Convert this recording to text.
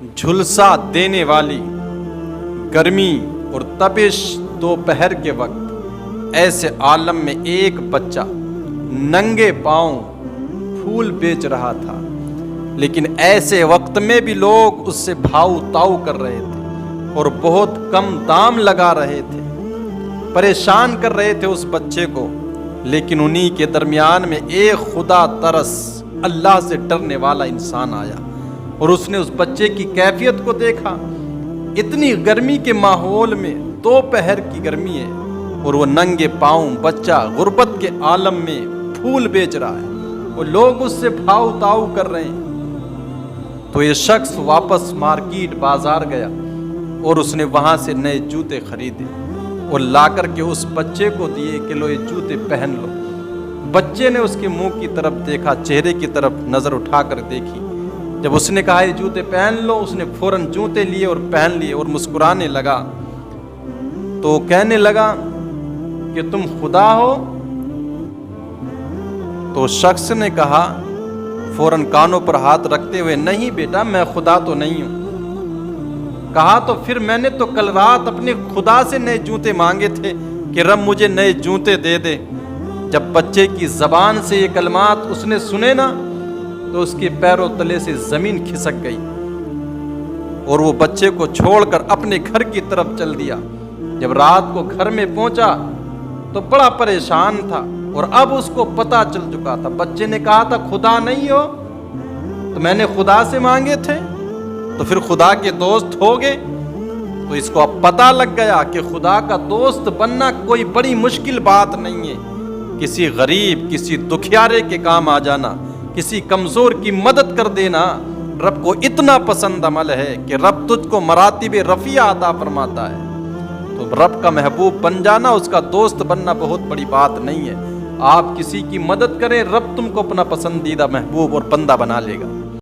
جھلسا دینے والی گرمی اور تپش دوپہر کے وقت ایسے عالم میں ایک بچہ ننگے پاؤں پھول بیچ رہا تھا، لیکن ایسے وقت میں بھی لوگ اس سے بھاؤ تاؤ کر رہے تھے اور بہت کم دام لگا رہے تھے، پریشان کر رہے تھے اس بچے کو۔ لیکن انہی کے درمیان میں ایک خدا ترس اللہ سے ڈرنے والا انسان آیا اور اس نے اس بچے کی کیفیت کو دیکھا۔ اتنی گرمی کے ماحول میں دوپہر کی گرمی ہے اور وہ ننگے پاؤں بچہ غربت کے عالم میں پھول بیچ رہا ہے، وہ لوگ اس سے بھاؤ تاؤ کر رہے ہیں۔ تو یہ شخص واپس مارکیٹ بازار گیا اور اس نے وہاں سے نئے جوتے خریدے اور لا کر کے اس بچے کو دیے کہ لو یہ جوتے پہن لو۔ بچے نے اس کے منہ کی طرف دیکھا، چہرے کی طرف نظر اٹھا کر دیکھی۔ جب اس نے کہا یہ جوتے پہن لو، اس نے فوراً جوتے لیے اور پہن لیے اور مسکرانے لگا۔ تو کہنے لگا کہ تم خدا ہو؟ تو شخص نے کہا فوراً کانوں پر ہاتھ رکھتے ہوئے، نہیں بیٹا میں خدا تو نہیں ہوں۔ کہا تو پھر میں نے تو کل رات اپنے خدا سے نئے جوتے مانگے تھے کہ رب مجھے نئے جوتے دے دے۔ جب بچے کی زبان سے یہ کلمات اس نے سنے نا تو اس کے پیروں تلے سے زمین کھسک گئی اور وہ بچے کو چھوڑ کر اپنے گھر کی طرف چل دیا۔ جب رات کو گھر میں پہنچا تو بڑا پریشان تھا اور اب اس کو پتہ چل چکا تھا۔ بچے نے کہا تھا خدا نہیں ہو تو میں نے خدا سے مانگے تھے، تو پھر خدا کے دوست ہو گئے۔ تو اس کو اب پتہ لگ گیا کہ خدا کا دوست بننا کوئی بڑی مشکل بات نہیں ہے۔ کسی غریب، کسی دکھیارے کے کام آ جانا، کسی کمزور کی مدد کر دینا رب کو اتنا پسند عمل ہے کہ رب تجھ کو مراتب رفیع عطا فرماتا ہے۔ تو رب کا محبوب بن جانا، اس کا دوست بننا بہت بڑی بات نہیں ہے۔ آپ کسی کی مدد کریں، رب تم کو اپنا پسندیدہ محبوب اور بندہ بنا لے گا۔